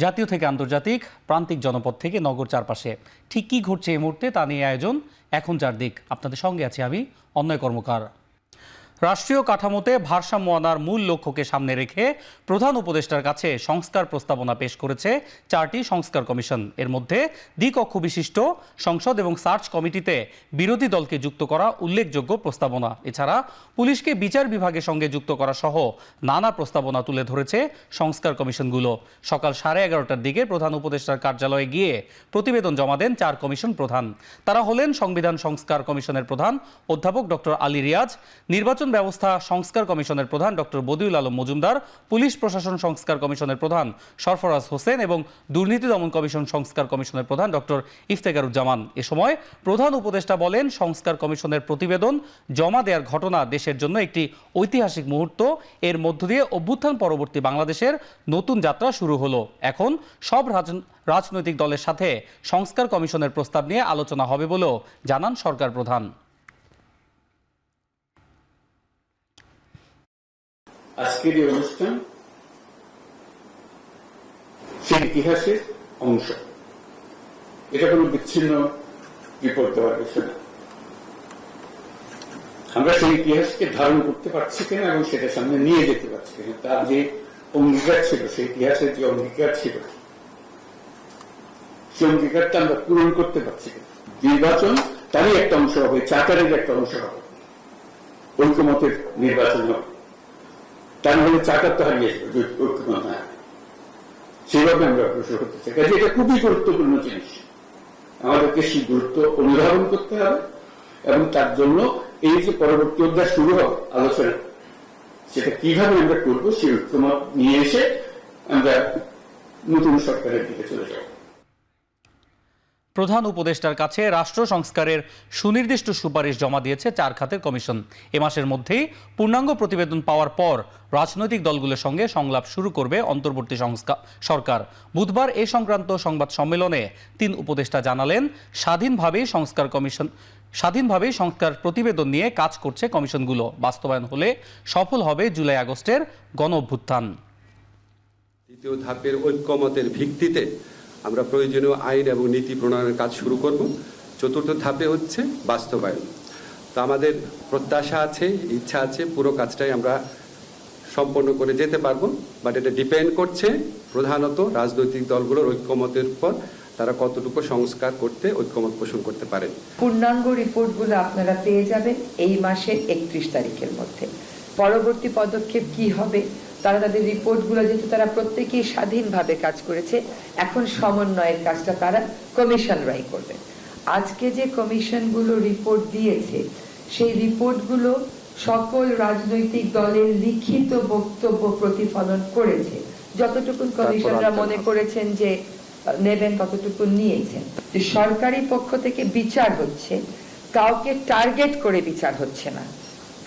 জাতীয় থেকে আন্তর্জাতিক, প্রান্তিক জনপদ থেকে নগর চারপাশে ঠিক কী ঘটছে এই মুহূর্তে তা নিয়ে আয়োজন এখন চারদিক। আপনাদের সঙ্গে আছি আমি অন্যয় কর্মকার। রাষ্ট্রীয় কাঠামোতে ভারসাম্য আনার মূল লক্ষ্যকে সামনে রেখে প্রধান উপদেষ্টার কাছে সংস্কার প্রস্তাবনা পেশ করেছে 4টি সংস্কার কমিশন। এর মধ্যে দ্বিকক্ষ বিশিষ্ট সংসদ এবং সার্চ কমিটিতে বিরোধী দলকে যুক্ত করা উল্লেখযোগ্য প্রস্তাবনা। এছাড়া পুলিশকে বিচার বিভাগের সঙ্গে যুক্ত করা সহ নানা প্রস্তাবনা তুলে ধরেছে সংস্কার কমিশনগুলো। সকাল 11:30টার দিকে প্রধান উপদেষ্টার কার্যালয়ে গিয়ে প্রতিবেদন জমা দেন 4 কমিশন প্রধান। তারা হলেন সংবিধান সংস্কার কমিশনের প্রধান অধ্যাপক ডক্টর আলী রিয়াজ, নির্বাচন ব্যবস্থা সংস্কার কমিশনের প্রধান ডক্টর বদিউল আলম মজুমদার, পুলিশ প্রশাসন সংস্কার কমিশনের প্রধান সরফরাজ হোসেন এবং দুর্নীতি দমন কমিশন সংস্কার কমিশনের প্রধান ডক্টর ইফতেখারুজ্জামান। এ সময় প্রধান উপদেষ্টা বলেন, সংস্কার কমিশনের প্রতিবেদন জমা দেওয়ার ঘটনা দেশের জন্য একটি ঐতিহাসিক মুহূর্ত। এর মধ্য দিয়ে অভ্যুত্থান পরবর্তী বাংলাদেশের নতুন যাত্রা শুরু হলো। এখন সব রাজনৈতিক দলের সাথে সংস্কার কমিশনের প্রস্তাব নিয়ে আলোচনা হবে বলেও জানান সরকার প্রধান। আজকের এই অনুষ্ঠান সেই ইতিহাসের অংশ। এটা কোনো বিচ্ছিন্ন রিপোর্ট দেওয়ার বিষয় না। আমরা সেই ইতিহাসকে ধারণ করতে পারছি কিনা এবং সেটা সামনে নিয়ে যেতে পারছি কিনা, তার যে অঙ্গীকার ছিল, সেই ইতিহাসের যে অঙ্গীকার ছিল, সেই অঙ্গীকারটা আমরা পূরণ করতে পারছি কিনা। নির্বাচন তারই একটা অংশ হবে, চাকারের একটা অংশ হবে, ঐক্যমতের নির্বাচন হবে। তা নাহলে চাকার তো হারিয়ে যাবে ঐক্যমত না। সেভাবে আমরা অগ্রসর করতে চাই। কাজে এটা খুবই গুরুত্বপূর্ণ জিনিস। আমাদেরকে সেই গুরুত্ব অনুধাবন করতে হবে এবং তার জন্য এই যে পরবর্তী অধ্যায় শুরু হবে আলোচনা, সেটা কিভাবে আমরা করবো সেই ঐক্যমত নিয়ে এসে আমরা নতুন সরকারের দিকে চলে যাব। প্রধান উপদেষ্টার কাছে রাষ্ট্র সংস্কারের সুনির্দিষ্ট সুপারিশ জমা দিয়েছে 4 খাতের কমিশন। এ মাসের মধ্যেই পূর্ণাঙ্গ প্রতিবেদন পাওয়ার পর রাজনৈতিক দলগুলোর সঙ্গে সংলাপ শুরু করবে অন্তর্বর্তী সরকার। বুধবার এ সংক্রান্ত সংবাদ সম্মেলনে 3 উপদেষ্টা জানালেন, স্বাধীনভাবেই সংস্কার প্রতিবেদন নিয়ে কাজ করছে কমিশনগুলো। বাস্তবায়ন হলে সফল হবে জুলাই আগস্টের গণ অভ্যুত্থান। দ্বিতীয় ধাপের ঐক্যমতের ভিত্তিতে আমরা প্রয়োজনীয় আইন এবং নীতি প্রণয়নের কাজ শুরু করব। চতুর্থ ধাপে হচ্ছে বাস্তবায়ন। তো আমাদের প্রত্যাশা আছে, ইচ্ছা আছে, পুরো কাজটাই আমরা সম্পন্ন করে যেতে পারবো। বাট এটা ডিপেন্ড করছে প্রধানত রাজনৈতিক দলগুলোর ঐক্যমতের উপর, তারা কতটুকু সংস্কার করতে ঐক্যমত পোষণ করতে পারেন। পূর্ণাঙ্গ রিপোর্টগুলো আপনারা পেয়ে যাবেন এই মাসের 31 তারিখের মধ্যে। পরবর্তী পদক্ষেপ কি হবে, তারা তাদের রিপোর্টগুলো, যেহেতু তারা প্রত্যেকেই স্বাধীনভাবে কাজ করেছে, এখন সমন্বয়ের কাজটা তারা কমিশনরাই করবে। আজকে যে কমিশনগুলো রিপোর্ট দিয়েছে, সেই রিপোর্টগুলো সকল রাজনৈতিক দলের লিখিত বক্তব্য প্রতিফলন করেছে। যতটুকু কমিশনরা মনে করেছেন যে নেবেন ততটুকু নিয়েছেন। যে সরকারি পক্ষ থেকে বিচার হচ্ছে, কাউকে টার্গেট করে বিচার হচ্ছে না,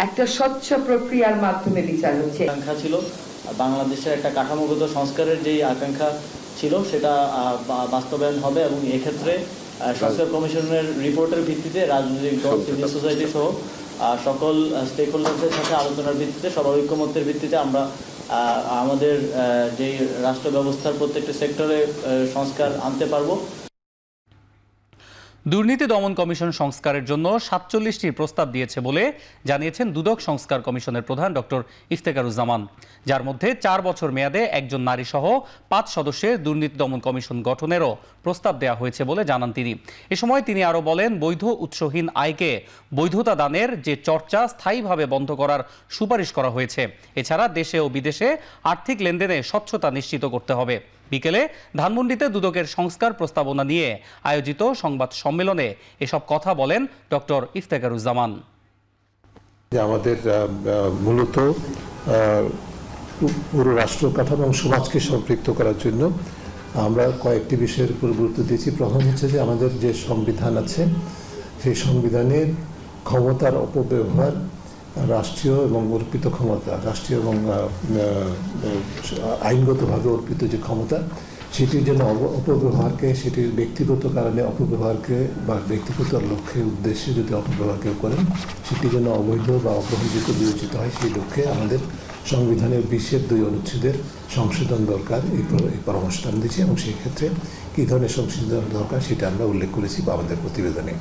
একটা স্বচ্ছ প্রক্রিয়ার মাধ্যমে বিচার হচ্ছে। আকাঙ্ক্ষা ছিল বাংলাদেশের একটা কাঠামোগত সংস্কারের যে আকাঙ্ক্ষা ছিল সেটা বাস্তবায়ন হবে এবং এক্ষেত্রে সংস্কার কমিশনের রিপোর্টের ভিত্তিতে রাজনৈতিক দল, সিভিল সোসাইটি সহ সকল স্টেক হোল্ডারদের সাথে আলোচনার ভিত্তিতে, সবার ঐক্যমত্যের ভিত্তিতে আমরা আমাদের যে রাষ্ট্র ব্যবস্থার প্রত্যেকটা সেক্টরে সংস্কার আনতে পারবো। দুর্নীতি দমন কমিশন সংস্কারের জন্য 47টির প্রস্তাব দিয়েছে বলে জানিয়েছেন দুদক সংস্কার কমিশনের প্রধান ডক্টর ইফতেখারুজ্জামান, যার মধ্যে 4 বছর মেয়াদে একজন নারী সহ 5 সদস্যের দুর্নীতি দমন কমিশন গঠনেরও প্রস্তাব দেওয়া হয়েছে বলে জানান তিনি। এ সময় তিনি আরও বলেন, বৈধ উৎসহীন আয়কে বৈধতা দানের যে চর্চা স্থায়ীভাবে বন্ধ করার সুপারিশ করা হয়েছে। এছাড়া দেশে ও বিদেশে আর্থিক লেনদেনে স্বচ্ছতা নিশ্চিত করতে হবে। বিকেলে ধানমন্ডিতে দুদকের সংস্কার প্রস্তাবনা নিয়ে আয়োজিত সংবাদ সম্মেলনে এসব কথা বলেন ডক্টর ইফতেখারুজ্জামান। আমাদের মূলত পুরো রাষ্ট্র কাঠামো এবং সমাজকে সম্পৃক্ত করার জন্য আমরা কয়েকটি বিষয়ের উপর গুরুত্ব দিয়েছি। প্রথম হচ্ছে যে আমাদের যে সংবিধান আছে, সেই সংবিধানের ক্ষমতার অপব্যবহার, রাষ্ট্রীয় এবং অর্পিত ক্ষমতা, রাষ্ট্রীয় এবং আইনগতভাবে অর্পিত যে ক্ষমতা, সেটির জন্য অপব্যবহারকে, সেটির ব্যক্তিগত কারণে অপব্যবহারকে বা ব্যক্তিগত লক্ষ্যের উদ্দেশ্যে যদি অপব্যবহার কেউ করেন, সেটি যেন অবৈধ বা অগ্রহণযোগ্য বিবেচিত হয়, সেই লক্ষ্যে আমাদের সংবিধানের 20-2 অনুচ্ছেদের সংশোধন দরকার, এই পরামর্শটা আমি দিচ্ছি, এবং সেই ক্ষেত্রে কী ধরনের সংশোধন দরকার সেটা আমরা উল্লেখ করেছি আমাদের প্রতিবেদনে।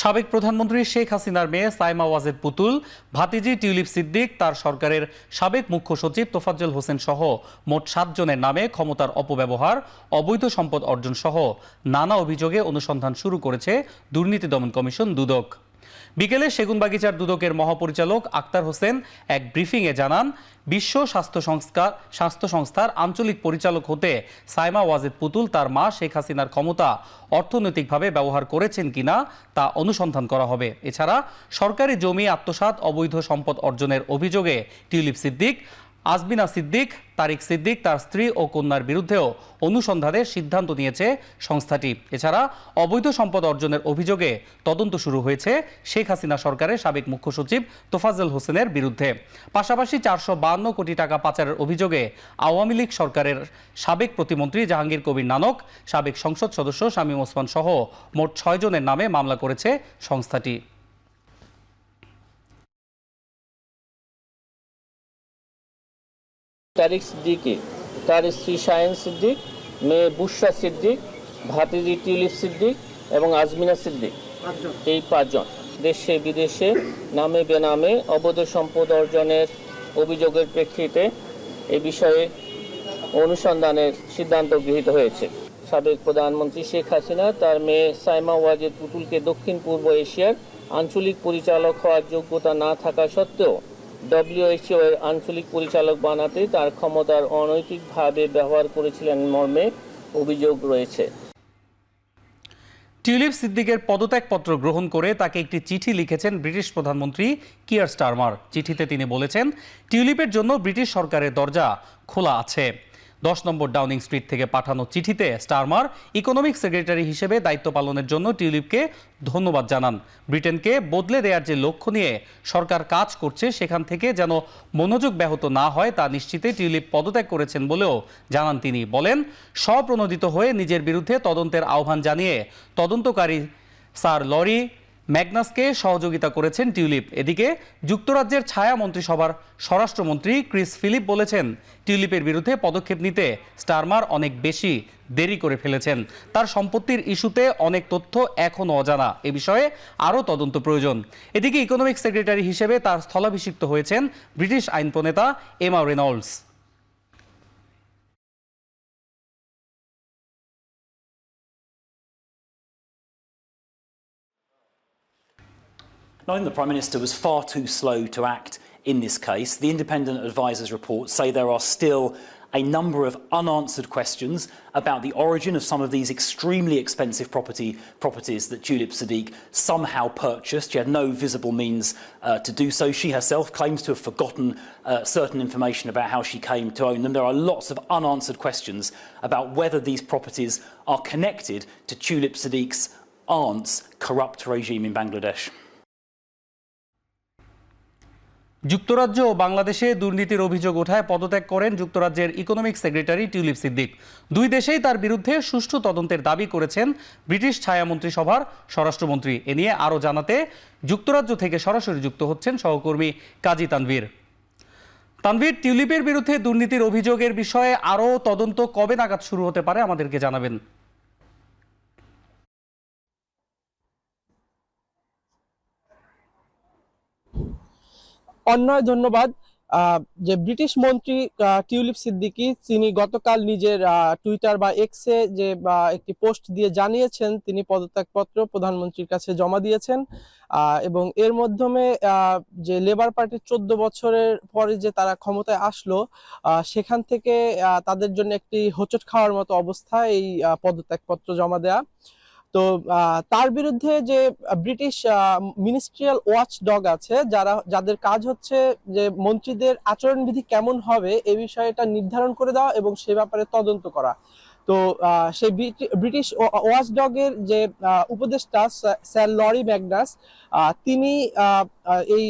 সাবেক প্রধানমন্ত্রী শেখ হাসিনার মেয়ে সাইমা ওয়াজেদ পুতুল, ভাতিজি টিউলিপ সিদ্দিক, তার সরকারের সাবেক মুখ্য সচিব তোফাজ্জল হোসেন সহ মোট 7 জনের নামে ক্ষমতার অপব্যবহার, অবৈধ সম্পদ অর্জন সহ নানা অভিযোগে অনুসন্ধান শুরু করেছে দুর্নীতি দমন কমিশন দুদক। বিকেলে সেগুনবাগিচার দুদকের মহাপরিচালক আক্তার হোসেন এক ব্রিফিংয়ে জানান, বিশ্ব স্বাস্থ্য সংস্থার আঞ্চলিক পরিচালক হতে সাইমা ওয়াজেদ পুতুল তার মা শেখ হাসিনার ক্ষমতা অর্থনৈতিকভাবে ব্যবহার করেছেন কিনা তা অনুসন্ধান করা হবে। এছাড়া সরকারি জমি আত্মসাৎ, অবৈধ সম্পদ অর্জনের অভিযোগে টিউলিপ সিদ্দিক, আজমিনা সিদ্দিক, তারিক সিদ্দিক, তার স্ত্রী ও কন্যার বিরুদ্ধেও অনুসন্ধানের সিদ্ধান্ত নিয়েছে সংস্থাটি। এছাড়া অবৈধ সম্পদ অর্জনের অভিযোগে তদন্ত শুরু হয়েছে শেখ হাসিনা সরকারের সাবেক মুখ্য সচিব তোফাজ্জল হোসেনের বিরুদ্ধে। পাশাপাশি 452 কোটি টাকা পাচারের অভিযোগে আওয়ামী লীগ সরকারের সাবেক প্রতিমন্ত্রী জাহাঙ্গীর কবির নানক, সাবেক সংসদ সদস্য শামীম ওসমান সহ মোট 6 জনের নামে মামলা করেছে সংস্থাটি। তারিক সিদ্দিকী, তার স্ত্রী শাহিন সিদ্দিক, মেয়ে বুশরা সিদ্দিক, ভাতিজি টিউলিপ সিদ্দিক এবং আজমিনা সিদ্দিক, এই 5 জন দেশে বিদেশে নামে বেনামে অবৈধ সম্পদ অর্জনের অভিযোগের প্রেক্ষিতে এ বিষয়ে অনুসন্ধানের সিদ্ধান্ত গৃহীত হয়েছে। সাবেক প্রধানমন্ত্রী শেখ হাসিনা তার মেয়ে সাইমা ওয়াজেদ পুতুলকে দক্ষিণ পূর্ব এশিয়ার আঞ্চলিক পরিচালক হওয়ার যোগ্যতা না থাকা সত্ত্বেও WHO এর আঞ্চলিক পরিচালক বানাতে তার ক্ষমতার অনৈতিকভাবে ব্যবহার করেছিলেন মর্মে অভিযোগ রয়েছে। টিউলিপ সিদ্দিকের পদত্যাগপত্র গ্রহণ করে তাকে একটি চিঠি লিখেছেন ব্রিটিশ প্রধানমন্ত্রী কিয়ার স্টারমার। চিঠিতে তিনি বলেছেন, টিউলিপের জন্য ব্রিটিশ সরকারের দরজা খোলা আছে। 10 নম্বর ডাউনিং স্ট্রিট থেকে পাঠানো চিঠিতে স্টারমার ইকোনমিক সেক্রেটারি হিসেবে দায়িত্ব পালনের জন্য টিউলিপকে ধন্যবাদ জানান। ব্রিটেনকে বদলে দেওয়ার যে লক্ষ্য নিয়ে সরকার কাজ করছে সেখান থেকে যেন মনোযোগ ব্যাহত না হয় তা নিশ্চিতে টিউলিপ পদত্যাগ করেছেন বলেও জানান তিনি। বলেন, স্বপ্রণোদিত হয়ে নিজের বিরুদ্ধে তদন্তের আহ্বান জানিয়ে তদন্তকারী স্যার লরি ম্যাগনাসকে সহযোগিতা করেছেন টিউলিপ। এদিকে যুক্তরাজ্যের ছায়া মন্ত্রিসভার স্বরাষ্ট্রমন্ত্রী ক্রিস ফিলিপ বলেছেন, টিউলিপের বিরুদ্ধে পদক্ষেপ নিতে স্টারমার অনেক বেশি দেরি করে ফেলেছেন। তার সম্পত্তির ইস্যুতে অনেক তথ্য এখনও অজানা, এ বিষয়ে আরও তদন্ত প্রয়োজন। এদিকে ইকোনমিক সেক্রেটারি হিসেবে তার স্থলাভিষিক্ত হয়েছেন ব্রিটিশ আইন প্রণেতা এমা Reynolds. I think the Prime Minister was far too slow to act in this case. The independent advisers' reports say there are still a number of unanswered questions about the origin of some of these extremely expensive properties that Tulip Siddiq somehow purchased. She had no visible means to do so. She herself claims to have forgotten certain information about how she came to own them. There are lots of unanswered questions about whether these properties are connected to Tulip Siddiq's aunt's corrupt regime in Bangladesh. যুক্তরাজ্য ও বাংলাদেশে দুর্নীতির অভিযোগ ওঠায় পদত্যাগ করেন যুক্তরাজ্যের economic secretary tulip Siddique. দুই দেশেই তার বিরুদ্ধে সুষ্ঠু তদন্তের দাবি করেছেন ব্রিটিশ ছায়া মন্ত্রিসভার স্বরাষ্ট্রমন্ত্রী। এ নিয়ে আরও জানাতে যুক্তরাজ্য থেকে সরাসরি যুক্ত হচ্ছেন সহকর্মী কাজী তানভীর। তানভীর, টিউলিপের বিরুদ্ধে দুর্নীতির অভিযোগের বিষয়ে আরও তদন্ত কবে নাগাদ শুরু হতে পারে আমাদেরকে জানাবেন। অন্যয় ধন্যবাদ। যে ব্রিটিশ মন্ত্রী টিউলিপ সিদ্দিকী তিনি গতকাল নিজের টুইটার বা এক্সে যে একটি পোস্ট দিয়ে জানিয়েছেন তিনি পদত্যাগপত্র প্রধানমন্ত্রীর কাছে জমা দিয়েছেন এবং এর মাধ্যমে যে লেবার পার্টি 14 বছরের পরে যে তারা ক্ষমতায় আসলো সেখান থেকে তাদের জন্য একটি হোঁচট খাওয়ার মতো অবস্থা এই পদত্যাগপত্র জমা দেয়া। তো তার বিরুদ্ধে যে ব্রিটিশ মিনিস্ট্রিয়াল ওয়াচ ডগ আছে যাদের কাজ হচ্ছে যে মন্ত্রীদের আচরণবিধি কেমন হবে এই বিষয়টা নির্ধারণ করে দেওয়া এবং সে ব্যাপারে তদন্ত করা। তো সেই ব্রিটিশ ওয়াচডগের যে উপদেষ্টা স্যার লরি ম্যাগনাস তিনি এই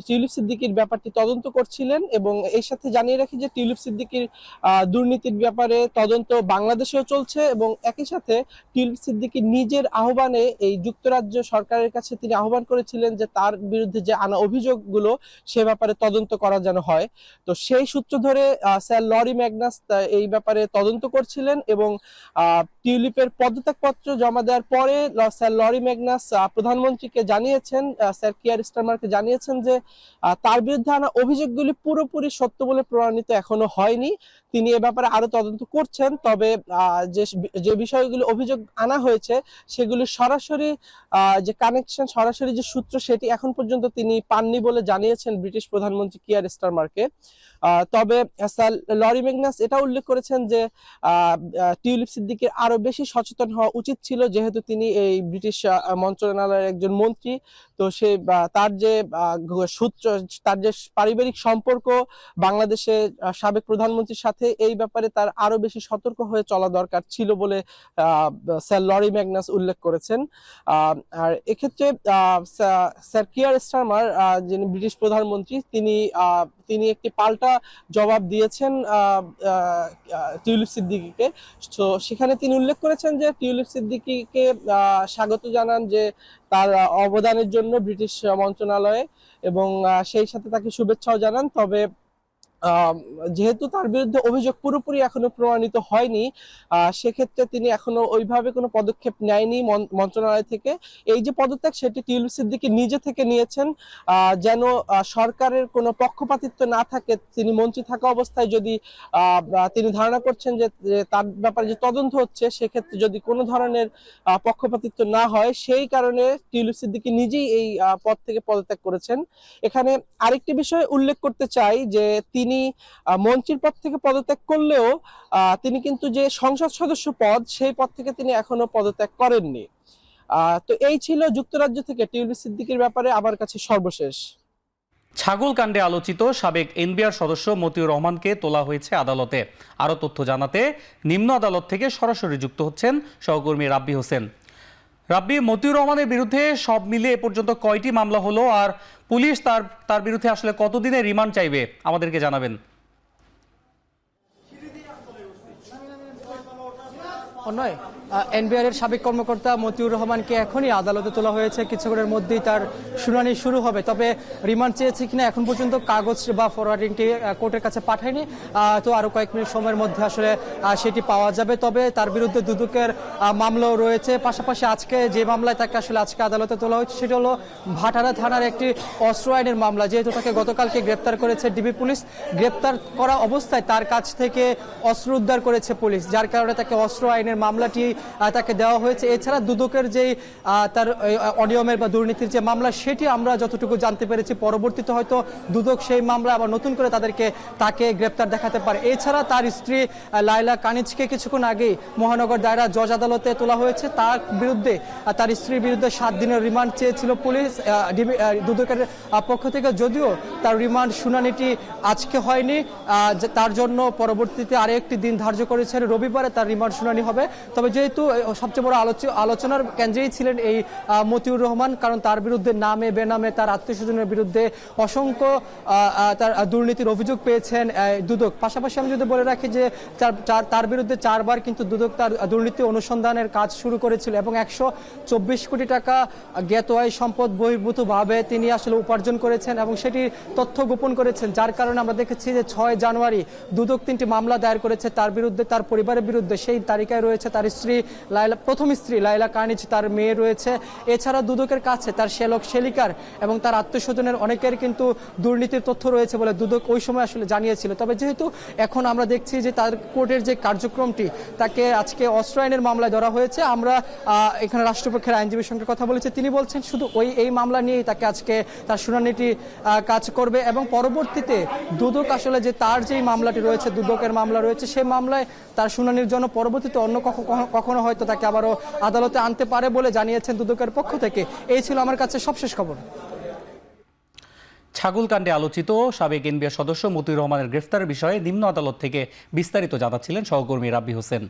টিউলিপ সিদ্দিকীর ব্যাপারটি তদন্ত করছিলেন, এবং এর সাথে জানিয়ে রাখি যে টিউলিপ সিদ্দিকীর দুর্নীতির ব্যাপারে তদন্ত বাংলাদেশেও চলছে, এবং একই সাথে টিউলিপ সিদ্দিকী নিজের আহ্বানে এই যুক্তরাজ্য সরকারের কাছে তিনি আহ্বান করেছিলেন যে তার বিরুদ্ধে যে আনা অভিযোগগুলো সে ব্যাপারে তদন্ত করা যেন হয়। তো সেই সূত্র ধরে স্যার লরি ম্যাগনাস এই ব্যাপারে তদন্ত করছিলেন, এবং টিউলিপের পদত্যাগপত্র জমা দেওয়ার পরে স্যার লরি ম্যাগনাস প্রধানমন্ত্রীকে জানিয়েছেন, স্যার কিয়ার স্টারমারকে জানিয়েছেন যে তার বিরুদ্ধে আনা অভিযোগগুলি পুরোপুরি সত্য বলে প্রমাণিত এখনো হয়নি, তিনি এ ব্যাপারে আরো তদন্ত করছেন। তবে যে বিষয়গুলি অভিযোগ আনা হয়েছে সেগুলি সরাসরি যে কানেকশন, সরাসরি যে সূত্র, সেটি এখন পর্যন্ত তিনি পাননি বলে জানিয়েছেন ব্রিটিশ প্রধানমন্ত্রী কিয়ার স্টারমারকে। তবে স্যার লরি ম্যাগনাস এটা উল্লেখ করেছেন যে টিউলিপ সিদ্দিকীর আরো বেশি সচেতন হওয়া উচিত ছিল, যেহেতু তিনি এই ব্রিটিশ মন্ত্রণালয়ের একজন মন্ত্রী। তো সে তার যে সূত্র, তার যে পারিবারিক সম্পর্ক বাংলাদেশের সাবেক প্রধানমন্ত্রীর সাথে, এই ব্যাপারে তার আরো বেশি সতর্ক হয়ে চলা দরকার ছিল বলে স্যার লরি ম্যাগনাস উল্লেখ করেছেন। আর এক্ষেত্রে স্যার কিয়ার স্টারমার, যিনি ব্রিটিশ প্রধানমন্ত্রী, তিনি একটি পাল্টা জবাব দিয়েছেন টিউলিপ সিদ্দিকীকে। তো সেখানে তিনি উল্লেখ করেছেন যে টিউলিপ সিদ্দিকীকে স্বাগত জানান যে তার অবদানের জন্য ব্রিটিশ মন্ত্রণালয়ে, এবং সেই সাথে তাকে শুভেচ্ছাও জানান। তবে যেহেতু তার বিরুদ্ধে অভিযোগ পুরোপুরি এখনো প্রমাণিত হয়নি, সেক্ষেত্রে তিনি এখনো ওইভাবে কোনো পদক্ষেপ নেয়নি মন্ত্রণালয় থেকে। এই যে পদত্যাগ, সেটি টিউলিপ সিদ্দিকী নিজে থেকে নিয়েছেন, যেন সরকারের কোনো পক্ষপাতিত্ব না থাকে। তিনি মন্ত্রী থাকা অবস্থায় যদি তিনি ধারণা করছেন যে তার ব্যাপারে যে তদন্ত হচ্ছে, সেক্ষেত্রে যদি কোনো ধরনের পক্ষপাতিত্ব না হয়, সেই কারণে টিউলিপ সিদ্দিকী নিজেই এই পদ থেকে পদত্যাগ করেছেন। এখানে আরেকটি বিষয় উল্লেখ করতে চাই যে তিনি মন্ত্রীর পদ থেকে পদত্যাগ করলেও তিনি কিন্তু যে সংসদ সদস্য পদ, সেই পদ থেকে তিনি এখনো পদত্যাগ করেননি। তো এই ছিল যুক্তরাজ্য থেকে টিউলিপ সিদ্দিকীর ব্যাপারে আমার কাছে সর্বশেষ। ছাগল কাণ্ডে আলোচিত সাবেক এনবিআর সদস্য মতিউর রহমানকে তোলা হয়েছে আদালতে। আরও তথ্য জানাতে নিম্ন আদালত থেকে সরাসরি যুক্ত হচ্ছেন সহকর্মী রাব্বি হোসেন। রাব্বি, মতিউর রহমানের বিরুদ্ধে সব মিলে এ পর্যন্ত কয়টি মামলা হলো, আর পুলিশ তার বিরুদ্ধে আসলে কতদিনের রিমান্ড চাইবে আমাদেরকে জানাবেন। নয়, এনবিআর এর সাবেক কর্মকর্তা মতিউর রহমানকে এখনই আদালতে তোলা হয়েছে, কিছুক্ষণের মধ্যেই তার শুনানি শুরু হবে। তবে রিমান্ড চেয়েছে কিনা এখন পর্যন্ত কাগজ বা ফরওয়ার্ডিংটি কোর্টের কাছে পাঠায়নি, তো আরো কয়েক মিনিট সময়ের মধ্যে আসলে সেটি পাওয়া যাবে। তবে তার বিরুদ্ধে দুদকের মামলাও রয়েছে। পাশাপাশি আজকে যে মামলায় তাকে আসলে আজকে আদালতে তোলা হয়েছে, সেটা হলো ভাটারা থানার একটি অস্ত্র আইনের মামলা। যেহেতু তাকে গতকালকে গ্রেপ্তার করেছে ডিবি পুলিশ, গ্রেপ্তার করা অবস্থায় তার কাছ থেকে অস্ত্র উদ্ধার করেছে পুলিশ, যার কারণে তাকে অস্ত্র আইনের মামলাটি তাকে দেওয়া হয়েছে। এছাড়া দুদকের যে তার অনিয়মের বা দুর্নীতির যে মামলা, সেটি আমরা যতটুকু জানতে পেরেছি পরবর্তীতে হয়তো দুদক সেই মামলা আবার নতুন করে তাকে গ্রেপ্তার দেখাতে পারে। এছাড়া তার স্ত্রী লাইলা কানিজকে কিছুক্ষণ আগেই মহানগর দায়রা জজ আদালতে তোলা হয়েছে। তার বিরুদ্ধে, তার স্ত্রীর বিরুদ্ধে 7 দিনের রিমান্ড চেয়েছিল পুলিশ দুদকের পক্ষ থেকে, যদিও তার রিমান্ড শুনানিটি আজকে হয়নি, তার জন্য পরবর্তীতে আরেকটি দিন ধার্য করেছেন, রবিবারে তার রিমান্ড শুনানি হবে। তবে যেহেতু সবচেয়ে বড় আলোচনার কেন্দ্রেই ছিলেন এই মতিউর রহমান, কারণ তার বিরুদ্ধে নামে বেনামে তার আত্মীয়স্বজনের বিরুদ্ধে অসংখ্য তার দুর্নীতির অভিযোগ পেয়েছেন দুদক। পাশাপাশি আমি যদি বলে রাখি যে তার বিরুদ্ধে 4 বার কিন্তু দুদক তার দুর্নীতি অনুসন্ধানের কাজ শুরু করেছিল, এবং 124 কোটি টাকা জ্ঞাত আয় সম্পদ বহির্ভূতভাবে তিনি আসলে উপার্জন করেছেন, এবং সেটি তথ্য গোপন করেছেন, যার কারণে আমরা দেখেছি যে 6 জানুয়ারি দুদক 3টি মামলা দায়ের করেছে তার বিরুদ্ধে, তার পরিবারের বিরুদ্ধে। সেই তালিকায় রয়েছে তার স্ত্রী প্রথম স্ত্রী লাইলা কানিজ, তার মেয়ে রয়েছে। এছাড়া দুদকের কাছে তার শ্যালক শেলিকার এবং তার আত্মীয়স্বজনের অনেকের কিন্তু দুর্নীতির তথ্য রয়েছে বলে দুদক ওই সময় আসলে জানিয়েছিল। তবে যেহেতু এখন আমরা দেখছি যে তার কোর্টের যে কার্যক্রমটি, তাকে আজকে অস্ত্র আইনের মামলায় ধরা হয়েছে। আমরা এখানে রাষ্ট্রপক্ষের আইনজীবীর সঙ্গে কথা বলেছি, তিনি বলছেন শুধু এই মামলা নিয়েই তাকে আজকে তার শুনানিটি কাজ করবে, এবং পরবর্তীতে দুদক আসলে যে তার যেই মামলাটি রয়েছে, দুদকের মামলা রয়েছে, সেই মামলায় তার শুনানির জন্য পরবর্তীতে অন্য কখনো হয়তো তাকে আবারও আদালতে আনতে পারে বলে জানিয়েছেন দুদকের পক্ষ থেকে। এই ছিল আমার কাছে সবশেষ খবর। ছাগল কাণ্ডে আলোচিত সাবেক এনবিআর সদস্য মতিউর রহমানের গ্রেফতারের বিষয়ে নিম্ন আদালত থেকে বিস্তারিত জানাচ্ছিলেন সহকর্মী রাব্বি হোসেন।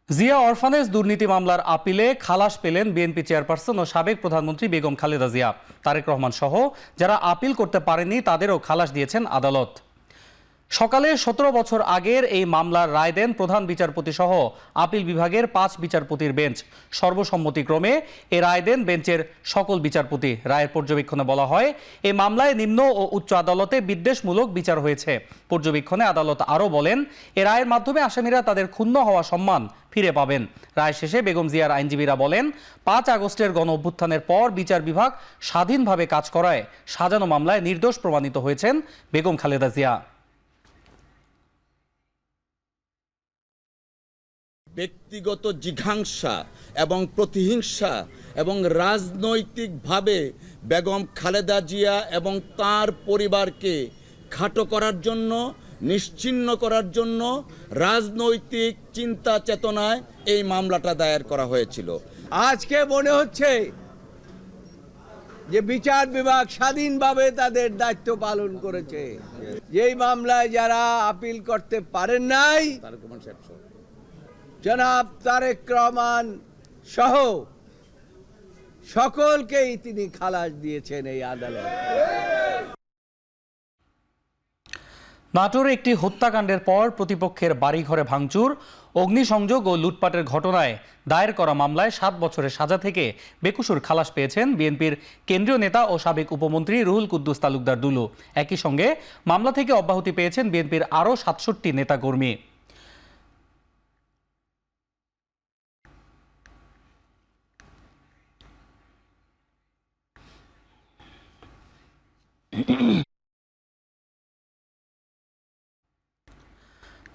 জিয়া অরফানেজ দুর্নীতি মামলার আপিলে খালাস পেলেন বিএনপি চেয়ারপারসন ও সাবেক প্রধানমন্ত্রী বেগম খালেদা জিয়া। তারেক রহমান সহ যারা আপিল করতে পারেনি তাদেরও খালাস দিয়েছেন আদালত। সকালে 17 বছর আগের এই মামলার রায় দেন প্রধান বিচারপতি সহ আপিল বিভাগের 5 বিচারপতির বেঞ্চ। সর্বসম্মতিক্রমে এ রায় দেন বেঞ্চের সকল বিচারপতি। রায়ের পর্যবেক্ষণে বলা হয়, এই মামলায় নিম্ন ও উচ্চ আদালতে বিদ্বেষমূলক বিচার হয়েছে। পর্যবেক্ষণে আদালত আরও বলেন, এ রায়ের মাধ্যমে আসামিরা তাদের ক্ষুণ্ণ হওয়া সম্মান ফিরে পাবেন। রায় শেষে বেগম জিয়ার আইনজীবীরা বলেন, 5 আগস্টের গণ অভ্যুত্থানের পর বিচার বিভাগ স্বাধীনভাবে কাজ করায় সাজানো মামলায় নির্দোষ প্রমাণিত হয়েছেন বেগম খালেদা জিয়া। ব্যক্তিগত জিঘাংসা এবং প্রতিহিংসা এবং রাজনৈতিকভাবে বেগম খালেদা জিয়া এবং তার পরিবারকে খাটো করার জন্য, নিশ্চিহ্ন করার জন্য রাজনৈতিক চিন্তা চেতনায় এই মামলাটা দায়ের করা হয়েছিল। আজকে মনে হচ্ছে যে বিচার বিভাগ স্বাধীনভাবে তাদের দায়িত্ব পালন করেছে। যেই মামলায় যারা আপিল করতে পারেন নাই, জনাব তারেক রহমান সহ সকলকেই তিনি খালাস দিয়েছেন এই আদালত। নাটোরে একটি হত্যাকাণ্ডের পর প্রতিপক্ষের বাড়িঘরে ভাঙচুর, অগ্নিসংযোগ ও লুটপাটের ঘটনায় দায়ের করা মামলায় 7 বছরের সাজা থেকে বেকসুর খালাস পেয়েছেন বিএনপির কেন্দ্রীয় নেতা ও সাবেক উপমন্ত্রী রুহুল কুদ্দুস তালুকদার দুলু। একই সঙ্গে মামলা থেকে অব্যাহতি পেয়েছেন বিএনপির আরও 67 নেতাকর্মী।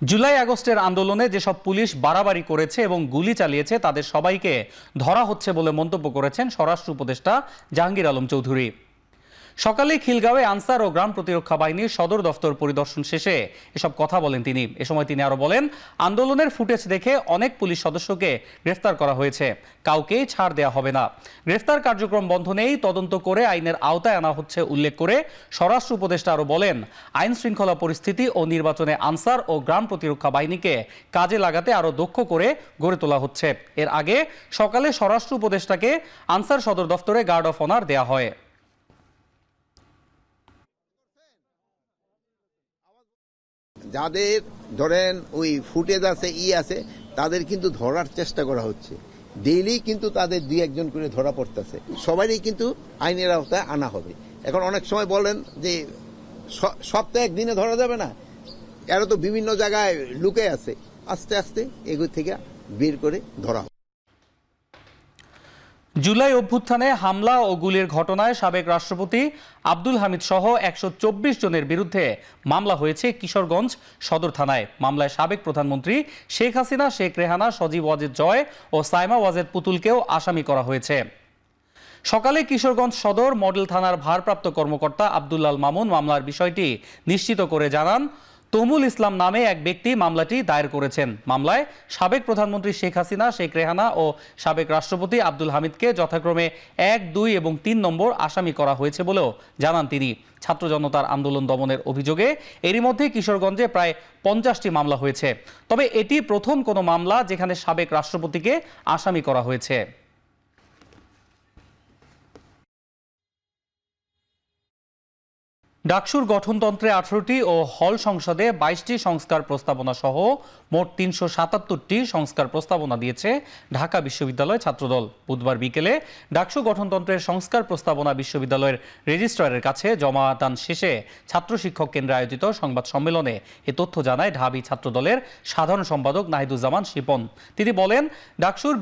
জুলাই আগস্টের আন্দোলনে যেসব পুলিশ বাড়াবাড়ি করেছে এবং গুলি চালিয়েছে তাদের সবাইকে ধরা হচ্ছে বলে মন্তব্য করেছেন স্বরাষ্ট্র উপদেষ্টা জাহাঙ্গীর আলম চৌধুরী। সকালে খিলগাঁওয়ে আনসার ও গ্রাম প্রতিরক্ষা বাহিনীর সদর দফতর পরিদর্শন শেষে এসব কথা বলেন তিনি। এ সময় তিনি আরো বলেন, আন্দোলনের ফুটেজ দেখে অনেক পুলিশ সদস্যকে গ্রেফতার করা হয়েছে, কাউকেই ছাড় দেওয়া হবে না। গ্রেফতার কার্যক্রম বন্ধ নেই, তদন্ত করে আইনের আওতায় আনা হচ্ছে উল্লেখ করে স্বরাষ্ট্র উপদেষ্টা আরো বলেন, আইন শৃঙ্খলা পরিস্থিতি ও নির্বাচনে আনসার ও গ্রাম প্রতিরক্ষা বাহিনীকে কাজে লাগাতে আরো দক্ষ করে গড়ে তোলা হচ্ছে। এর আগে সকালে স্বরাষ্ট্র উপদেষ্টাকে আনসার সদর দফতরে গার্ড অফ অনার দেয়া হয়। যাদের ধরেন ওই ফুটেজ আছে আছে তাদের কিন্তু ধরার চেষ্টা করা হচ্ছে, ডেইলি কিন্তু তাদের 2-1 করে ধরা পড়তেছে। সবারই কিন্তু আইনের আওতায় আনা হবে। এখন অনেক সময় বলেন যে সপ্তাহে একদিনে ধরা যাবে না, এরা তো বিভিন্ন জায়গায় লুকে আছে, আস্তে আস্তে এগুলো থেকে বের করে ধরা হবে। জুলাই অভ্যুত্থানে হামলা ও গুলির ঘটনায় সাবেক রাষ্ট্রপতি আব্দুল হামিদ সহ 124 জনের বিরুদ্ধে মামলা হয়েছে কিশোরগঞ্জ সদর থানায়। মামলায় সাবেক প্রধানমন্ত্রী শেখ হাসিনা, শেখ রেহানা, সজীব ওয়াজেদ জয় ও সাইমা ওয়াজেদ পুতুলকেও আসামি করা হয়েছে। সকালে কিশোরগঞ্জ সদর মডেল থানার ভারপ্রাপ্ত কর্মকর্তা আব্দুল্লাল মামুন মামলার বিষয়টি নিশ্চিত করে জানান, তমুল ইসলাম নামে এক ব্যক্তি মামলাটি দায়ের করেছেন। মামলায় সাবেক প্রধানমন্ত্রী শেখ হাসিনা, শেখ রেহানা ও সাবেক রাষ্ট্রপতি আব্দুল হামিদকে যথাক্রমে 1, 2 এবং 3 নম্বর আসামি করা হয়েছে বলেও জানান তিনি। ছাত্র জনতার আন্দোলন দমনের অভিযোগে এরই মধ্যে কিশোরগঞ্জে প্রায় 50টি মামলা হয়েছে। তবে এটি প্রথম কোনো মামলা যেখানে সাবেক রাষ্ট্রপতিকে আসামি করা হয়েছে। ডাকসুর গঠনতন্ত্রে 18টি ও হল সংসদে 22টি সংস্কার প্রস্তাবনা সহ মোট 377টি সংস্কার প্রস্তাবনা দিয়েছে ঢাকা বিশ্ববিদ্যালয় ছাত্রদল। বুধবার বিকেলে ডাকসু গঠনতন্ত্রের সংস্কার প্রস্তাবনা বিশ্ববিদ্যালয়ের রেজিস্ট্রারের কাছে জমা দান শেষে ছাত্র শিক্ষক কেন্দ্রে আয়োজিত সংবাদ সম্মেলনে এ তথ্য জানায় ঢাবি ছাত্রদলের সাধারণ সম্পাদক নাহিদুজ্জামান শিপন। তিনি বলেন, ডাকসুর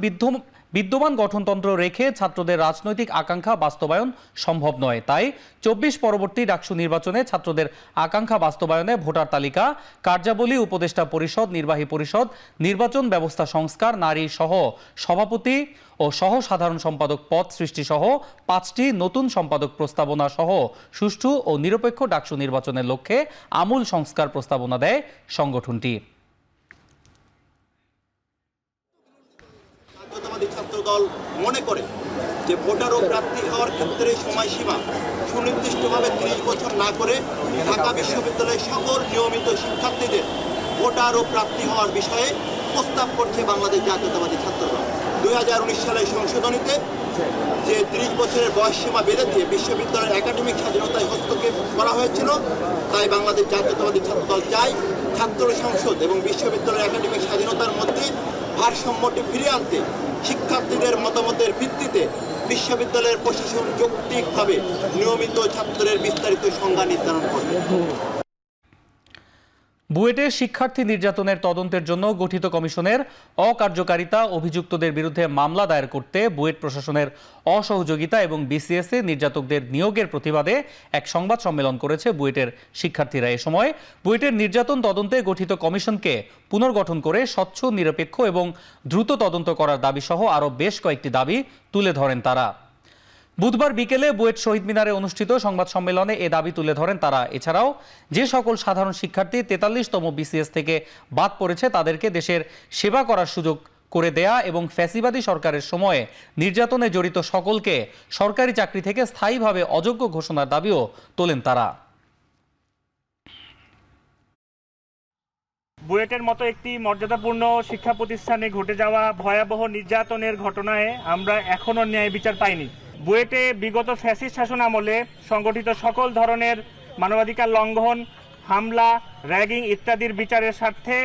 বিদ্যমান গঠনতন্ত্র রেখে ছাত্রদের রাজনৈতিক আকাঙ্ক্ষা বাস্তবায়ন সম্ভব নয়। তাই 24 পরবর্তী ডাকসু নির্বাচনে ছাত্রদের আকাঙ্ক্ষা বাস্তবায়নে ভোটার তালিকা, কার্যাবলী, উপদেষ্টা পরিষদ, নির্বাহী পরিষদ, নির্বাচন ব্যবস্থা সংস্কার, নারী সহ সভাপতি ও সহ সাধারণ সম্পাদক পদ সৃষ্টি সহ 5টি নতুন সম্পাদক প্রস্তাবনা সহ সুষ্ঠু ও নিরপেক্ষ ডাকসু নির্বাচনের লক্ষ্যে আমূল সংস্কার প্রস্তাবনা দেয় সংগঠনটি। ছাত্রদল মনে করে যে ভোটার ও প্রার্থী হওয়ার ক্ষেত্রে সময়সীমা সুনির্দিষ্টভাবে 30 বছর না করে ঢাকা বিশ্ববিদ্যালয়ের সকল নিয়মিত শিক্ষার্থীদের ভোটার ও প্রার্থী হওয়ার বিষয়ে প্রস্তাব করছে বাংলাদেশ জাতীয়তাবাদী ছাত্রদল। 2019 সালের সংশোধনীতে যে 30 বছরের বয়স সীমা বেঁধে দিয়ে বিশ্ববিদ্যালয়ের একাডেমিক স্বাধীনতায় হস্তক্ষেপ করা হয়েছিল, তাই বাংলাদেশ জাতীয়তাবাদী ছাত্রদল চায় ছাত্র সংসদ এবং বিশ্ববিদ্যালয়ের একাডেমিক স্বাধীনতার মধ্যে ভারসাম্যটি ফিরিয়ে আনতে শিক্ষার্থীদের মতামতের ভিত্তিতে বিশ্ববিদ্যালয়ের প্রশাসন যৌক্তিকভাবে নিয়মিত ছাত্রের বিস্তারিত সংজ্ঞা নির্ধারণ করবে। বুয়েটে শিক্ষার্থী নির্যাতনের তদন্তের জন্য গঠিত কমিশনের অকার্যকারিতা অভিযুক্তদের বিরুদ্ধে মামলা দায়ের করতে বুয়েট প্রশাসনের অসহযোগিতা এবং বিসিএসে নির্যাতকদের নিয়োগের প্রতিবাদে এক সংবাদ সম্মেলন করেছে বুয়েটের শিক্ষার্থীরা। এ সময় বুয়েটের নির্যাতন তদন্তে গঠিত কমিশনকে পুনর্গঠন করে স্বচ্ছ, নিরপেক্ষ এবং দ্রুত তদন্ত করার দাবি সহ আরও বেশ কয়েকটি দাবি তুলে ধরেন তারা। বুধবার বিকেলে বুয়েট শহীদ মিনারে অনুষ্ঠিত সংবাদ সম্মেলনে এ দাবি তুলে ধরেন তারা। এছাড়াও যে সকল সাধারণ শিক্ষার্থী 43তম বিসিএস থেকে বাদ পড়েছে তাদেরকে দেশের সেবা করার সুযোগ করে দেয়া এবং ফ্যাসিবাদী সরকারের সময়ে নির্যাতনে জড়িত সকলকে সরকারি চাকরি থেকে স্থায়ীভাবে অযোগ্য ঘোষণার দাবিও তোলেন তারা। বুয়েটের মতো একটি মর্যাদাপূর্ণ শিক্ষা প্রতিষ্ঠানে ঘটে যাওয়া ভয়াবহ নির্যাতনের ঘটনায় আমরা এখনো ন্যায় বিচার পাইনি। বুয়েটে বিগত ফ্যাসিস্ট শাসন আমলে সংগঠিত সকল ধরনের মানবাধিকার লঙ্ঘন, হামলা, র্যাগিং ইত্যাদির বিচারের স্বার্থে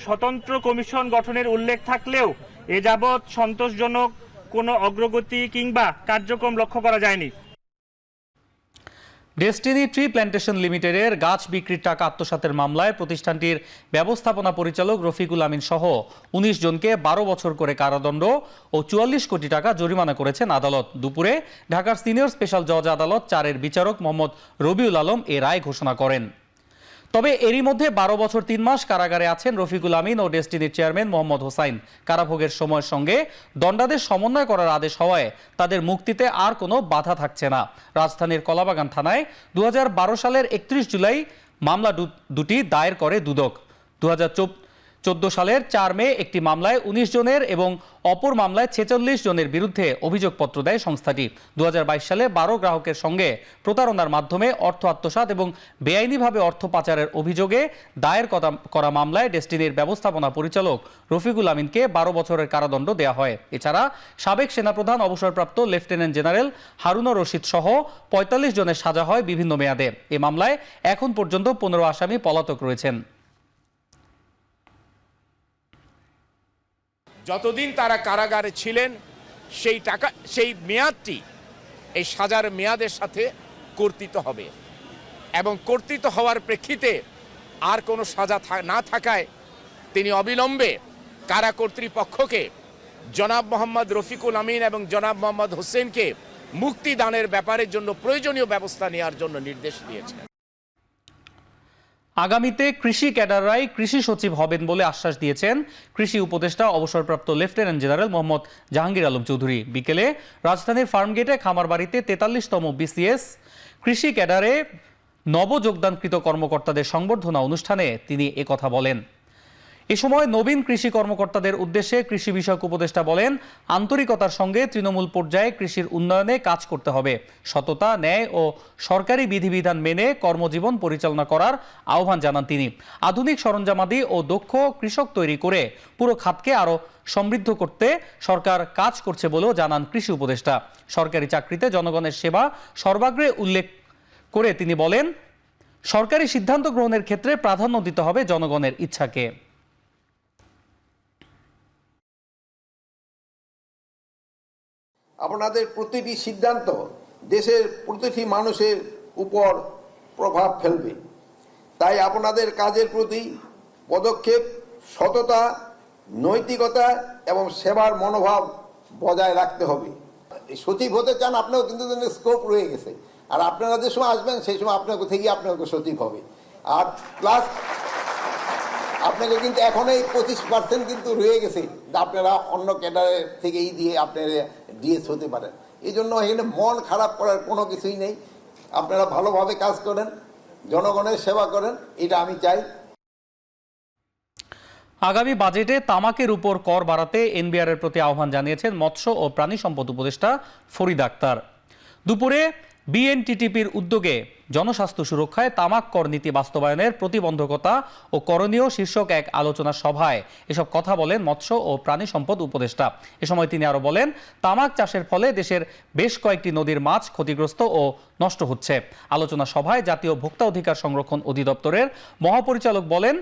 স্বতন্ত্র কমিশন গঠনের উল্লেখ থাকলেও এ যাবৎ সন্তোষজনক কোনো অগ্রগতি কিংবা কার্যক্রম লক্ষ্য করা যায়নি। ডেস্টিনি ট্রি প্ল্যান্টেশন লিমিটেডের গাছ বিক্রির টাকা আত্মসাতের মামলায় প্রতিষ্ঠানটির ব্যবস্থাপনা পরিচালক রফিকুল আমিন সহ 19 জনকে 12 বছর করে কারাদণ্ড ও 44 কোটি টাকা জরিমানা করেছেন আদালত। দুপুরে ঢাকার সিনিয়র স্পেশাল জজ আদালত 4-এর বিচারক মোহাম্মদ রবিউল আলম এ রায় ঘোষণা করেন। তবে এরই মধ্যে 12 বছর 3 মাস কারাগারে আছেন রফিকুল আমিন ও ডেস্টিনির চেয়ারম্যান মোহাম্মদ হোসাইন। কারাভোগের সময়ের সঙ্গে দণ্ডাদেশ সমন্বয় করার আদেশ হওয়ায় তাদের মুক্তিতে আর কোনো বাধা থাকছে না। রাজধানীর কলাবাগান থানায় 2012 সালের 31 জুলাই মামলা দুটি দায়ের করে দুদক। 2014 সালের 4 মে একটি মামলায় 19 জনের এবং অপর মামলায় 46 জনের বিরুদ্ধে অভিযোগপত্র দেয় সংস্থাটি। 2022 সালে 12 গ্রাহকের সঙ্গে প্রতারণার মাধ্যমে অর্থ আত্মসাৎ এবং বেআইনিভাবে অর্থ পাচারের অভিযোগে দায়ের করা মামলায় ডেস্টিনির ব্যবস্থাপনা পরিচালক রফিকুল আমিনকে 12 বছরের কারাদণ্ড দেওয়া হয়। এছাড়া সাবেক সেনাপ্রধান অবসরপ্রাপ্ত লেফটেন্যান্ট জেনারেল হারুনুর রশিদ সহ 45 জনের সাজা হয় বিভিন্ন মেয়াদে। এ মামলায় এখন পর্যন্ত 15 আসামি পলাতক রয়েছেন। যতদিন তারা কারাগারে ছিলেন সেই মেয়াদটি এই সাজার মেয়াদের সাথে কর্তৃত হবে এবং কর্তৃত হওয়ার প্রেক্ষিতে আর কোনো সাজা না থাকায় তিনি অবিলম্বে কারা কর্তৃপক্ষকে জনাব মোহাম্মদ রফিকুল আমিন এবং জনাব মোহাম্মদ হোসেনকে মুক্তিদানের ব্যাপারের জন্য প্রয়োজনীয় ব্যবস্থা নেওয়ার জন্য নির্দেশ দিয়েছেন। আগামীতে কৃষি ক্যাডাররাই কৃষি সচিব হবেন বলে আশ্বাস দিয়েছেন কৃষি উপদেষ্টা অবসরপ্রাপ্ত লেফটেন্যান্ট জেনারেল মোহাম্মদ জাহাঙ্গীর আলম চৌধুরী। বিকেলে রাজধানীর ফার্মগেটে খামারবাড়িতে 43তম বিসিএস কৃষি ক্যাডারে নবযোগদানকৃত কর্মকর্তাদের সংবর্ধনা অনুষ্ঠানে তিনি একথা বলেন। এ সময় নবীন কৃষি কর্মকর্তাদের উদ্দেশ্যে কৃষি বিষয়ক উপদেষ্টা বলেন, আন্তরিকতার সঙ্গে তৃণমূল পর্যায়ে কৃষির উন্নয়নে কাজ করতে হবে। সততা, ন্যায় ও সরকারি বিধিবিধান মেনে কর্মজীবন পরিচালনা করার আহ্বান জানান তিনি। আধুনিক সরঞ্জামাদি ও দক্ষ কৃষক তৈরি করে পুরো খাতকে আরও সমৃদ্ধ করতে সরকার কাজ করছে বলেও জানান কৃষি উপদেষ্টা। সরকারি চাকরিতে জনগণের সেবা সর্বাগ্রে উল্লেখ করে তিনি বলেন, সরকারি সিদ্ধান্ত গ্রহণের ক্ষেত্রে প্রাধান্য দিতে হবে জনগণের ইচ্ছাকে। আপনাদের প্রতিটি সিদ্ধান্ত দেশের প্রতিটি মানুষের উপর প্রভাব ফেলবে, তাই আপনাদের কাজের প্রতি পদক্ষেপ সততা, নৈতিকতা এবং সেবার মনোভাব বজায় রাখতে হবে। সচিব হতে চান আপনারও কিন্তু স্কোপ রয়ে গেছে, আর আপনারা যে সময় আসবেন সেই সময় আপনাকে থেকে আপনাকে সচিব হবে। আর প্লাস আপনাকে কিন্তু এখন এই 25% কিন্তু রয়ে গেছে, আপনারা অন্য ক্যাডারের থেকেই দিয়ে আপনারা ডিএস হতে পারেন। এই জন্য এখানে মন খারাপ করার কোনো কিছুই নেই। আপনারা ভালোভাবে কাজ করেন, জনগণের সেবা করেন, এটা আমি চাই। আগামী বাজেটে তামাকের উপর কর বাড়াতে এনবিআরের প্রতি আহ্বান জানিয়েছেন মৎস্য ও প্রাণী সম্পদ উপদেষ্টা ফরিদ আক্তার। দুপুরে বিএনটিটিপির উদ্যোগে জনস্বাস্থ্য সুরক্ষায় তামাক কর নীতি বাস্তবায়নের প্রতিবন্ধকতা ও করণীয় শীর্ষক এক আলোচনা সভায় এসব কথা বলেন মৎস্য ও প্রাণী সম্পদ উপদেষ্টা। এ সময় তিনি আরো বলেন, তামাক চাষের ফলে দেশের বেশ কয়েকটি নদীর মাছ ক্ষতিগ্রস্ত ও নষ্ট হচ্ছে। আলোচনা সভায় জাতীয় ভোক্তা অধিকার সংরক্ষণ অধিদপ্তরের মহাপরিচালক বলেন,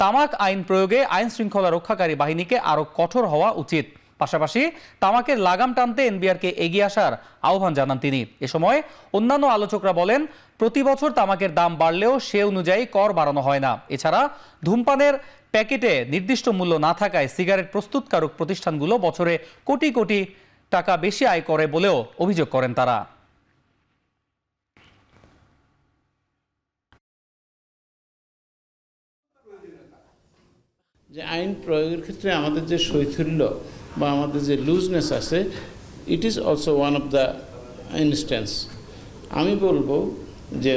তামাক আইন প্রয়োগে আইন শৃঙ্খলা রক্ষাকারী বাহিনীকে আরো কঠোর হওয়া উচিত। পাশাপাশি তামাকের লাগাম টানতে এনবিআরকে এগিয়ে আসার আহ্বান জানান তিনি। এ সময় অন্যান্য আলোচকরা বলেন, প্রতি বছর তামাকের দাম বাড়লেও সে অনুযায়ী কর বাড়ানো হয় না। এছাড়া ধূমপানের প্যাকেটে নির্দিষ্ট মূল্য না থাকায় সিগারেট প্রস্তুতকারক প্রতিষ্ঠানগুলো বছরে কোটি কোটি টাকা বেশি আয় করে বলেও অভিযোগ করেন তারা। যে আইন প্রয়োগের ক্ষেত্রে আমাদের যে শৈথিল্য বা আমাদের যে লুজনেস আছে, it is also one of the instance. আমি বলবো যে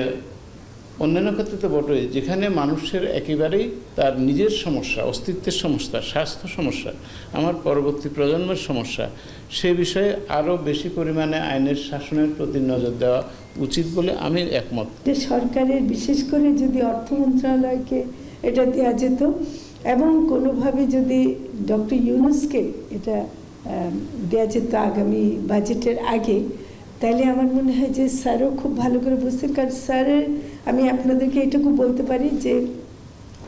অন্যান্য ক্ষেত্রে তো বটেই, যেখানে মানুষের একেবারেই তার নিজের সমস্যা, অস্তিত্বের সমস্যা, স্বাস্থ্য সমস্যা, আমার পরবর্তী প্রজন্মের সমস্যা, সে বিষয়ে আরও বেশি পরিমাণে আইনের শাসনের প্রতি নজর দেওয়া উচিত বলে আমি একমত। যে সরকারের বিশেষ করে যদি অর্থ মন্ত্রণালয়কে এটা দেওয়া যেত এবং কোনোভাবে যদি ডক্টর ইউনুসকে এটা দেওয়া যেত আগামী বাজেটের আগে, তাহলে আমার মনে হয় যে স্যারও খুব ভালো করে বুঝতেন। কারণ স্যারের আমি আপনাদেরকে এটুকু বলতে পারি যে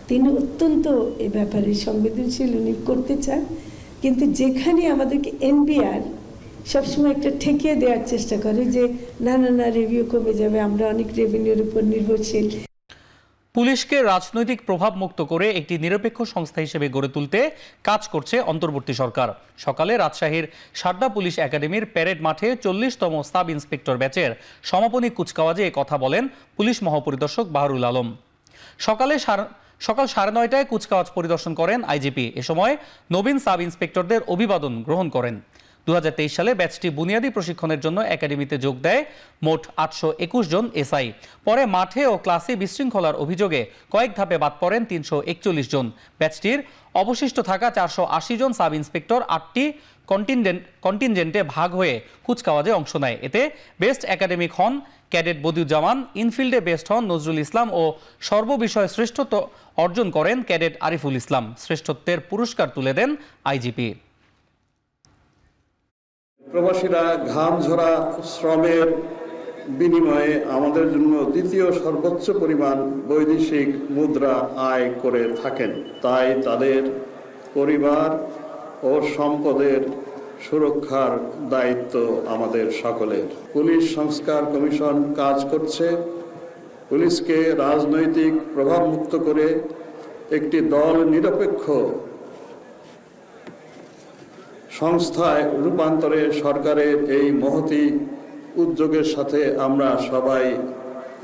তিনি অত্যন্ত এ ব্যাপারে সংবেদনশীল, উনি করতে চান, কিন্তু যেখানে আমাদেরকে এনবিআর সবসময় একটা ঠেকিয়ে দেওয়ার চেষ্টা করে যে না না না রেভিনিউ কমে যাবে, আমরা অনেক রেভিনিউর উপর নির্ভরশীল। পুলিশকে রাজনৈতিক প্রভাব মুক্ত করে একটি নিরপেক্ষ সংস্থা হিসেবে গড়ে তুলতে কাজ করছে অন্তর্বর্তী সরকার। সকালে রাজশাহীর সারদা পুলিশ একাডেমির প্যারেড মাঠে 40তম সাব ইন্সপেক্টর ব্যাচের সমাপনী কুচকাওয়াজে কথা বলেন পুলিশ মহাপরিদর্শক বাহারুল আলম। সকাল 9:30টায় কুচকাওয়াজ পরিদর্শন করেন আইজিপি। এ সময় নবীন সাব ইন্সপেক্টরদের অভিবাদন গ্রহণ করেন। 2023 সালে ব্যাচটি বুনিয়াদী প্রশিক্ষণের জন্য একাডেমিতে যোগ দেয় মোট 821 জন এসআই। পরে মাঠে ও ক্লাসে বিশৃঙ্খলার অভিযোগে কয়েক ধাপে বাদ পড়েন 341 জন। ব্যাচটির অবশিষ্ট থাকা 480 জন সাব ইন্সপেক্টর 8টি কন্টিনজেন্টে ভাগ হয়ে কুচকাওয়াজে অংশ নেয়। এতে বেস্ট একাডেমিক হন ক্যাডেট বদিউজ্জামান, ইনফিল্ডে বেস্ট হন নজরুল ইসলাম ও সর্ববিষয়ে শ্রেষ্ঠত্ব অর্জন করেন ক্যাডেট আরিফুল ইসলাম। শ্রেষ্ঠত্বের পুরস্কার তুলে দেন আইজিপি। প্রবাসীরা ঘাম ঝরা শ্রমের বিনিময়ে আমাদের জন্য দ্বিতীয় সর্বোচ্চ পরিমাণ বৈদেশিক মুদ্রা আয় করে থাকেন। তাই তাদের পরিবার ও সম্পদের সুরক্ষার দায়িত্ব আমাদের সকলের। পুলিশ সংস্কার কমিশন কাজ করছে পুলিশকে রাজনৈতিক প্রভাব মুক্ত করে একটি দল নিরপেক্ষ সংস্থায় রূপান্তরে সরকারের এই মহতী উদ্যোগের সাথে আমরা সবাই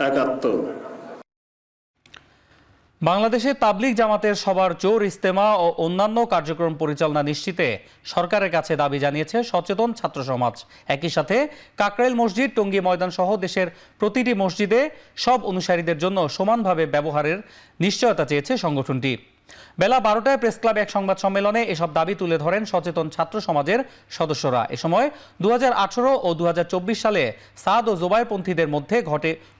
একাত্ম। বাংলাদেশে তাবলিগ জামাতের সবার জোর ইজতেমা ও অন্যান্য কার্যক্রম পরিচালনা নিশ্চিতে সরকারের কাছে দাবি জানিয়েছে সচেতন ছাত্র সমাজ। একই সাথে কাকরাইল মসজিদ, টঙ্গী ময়দান সহ দেশের প্রতিটি মসজিদে সব অনুসারীদের জন্য সমানভাবে ব্যবহারের নিশ্চয়তা চেয়েছে সংগঠনটি। বেলা 12টায় প্রেস ক্লাবে এক সংবাদ সম্মেলনে এসব দাবি তুলে ধরেন সচেতন ছাত্র সমাজের সদস্যরা। এ সময় 2018 ও 2024 সালে সাদ ও জোবায়েরপন্থীদের মধ্যে